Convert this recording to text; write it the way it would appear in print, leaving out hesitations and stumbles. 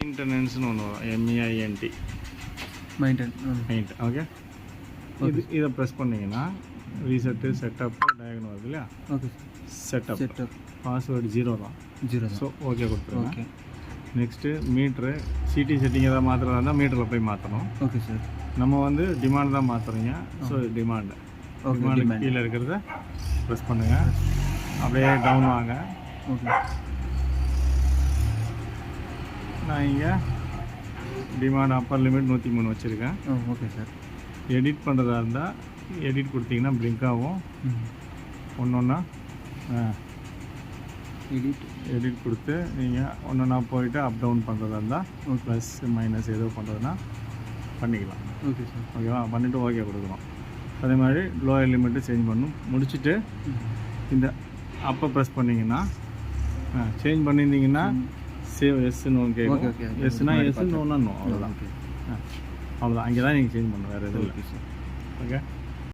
மெயின்டெனன்ஸ்னு ஒன்று வரும், MEINT மெயின்ட். ஓகே, இதை ப்ரெஸ் பண்ணிங்கன்னா ரீசெட்டு செட்டப் டயக்னோ வருது இல்லையா? ஓகே. செட்டப் பாஸ்வேர்டு 0 தான். ஸோ ஓகே கொடுத்துருங்க. Okay. Next meter CT setting எதாவது மாற்றுறதா இருந்தால் மீட்டரில் போய் மாற்றணும். Okay sir. நம்ம வந்து டிமாண்ட் தான் மாற்றுறீங்க. ஸோ டிமாண்டு கீழே இருக்கிறத ப்ரெஸ் பண்ணுங்கள். அப்படியே டவுன் வாங்க. ஓகே. நான் இங்கே டிமாண்ட் அப்பர் லிமிட் 103 வச்சுருக்கேன். Okay sir. எடிட் பண்ணுறதா இருந்தால் எடிட் கொடுத்தீங்கன்னா பிளிங்க் ஆகும். ஒன்றா எடிட் கொடுத்து நீங்கள் ஒன்றா போயிட்டு அப் டவுன் பண்ணுறதா இருந்தால் ப்ளஸ் மைனஸ் ஏதோ பண்ணுறதுனா பண்ணிக்கலாம். Okay sir. ஓகேவா? பண்ணிவிட்டு ஓகே கொடுக்கணும். அதே மாதிரி லோயர் லிமிட்டு சேஞ்ச் பண்ணணும். முடிச்சுட்டு இந்த அப்போ ப்ரெஸ் பண்ணிங்கன்னா சேஞ்ச் பண்ணியிருந்தீங்கன்னா சேவ் எஸ்ன்னு ஒன்று கேட்கும். எஸ்னா எஸ்ன்னு ஒன்று அவ்வளோதான். அவ்வளோதான். அங்கே தான் நீங்கள் சேஞ்ச் பண்ணணும், வேறு எதுவும் இல்லை. ஓகே.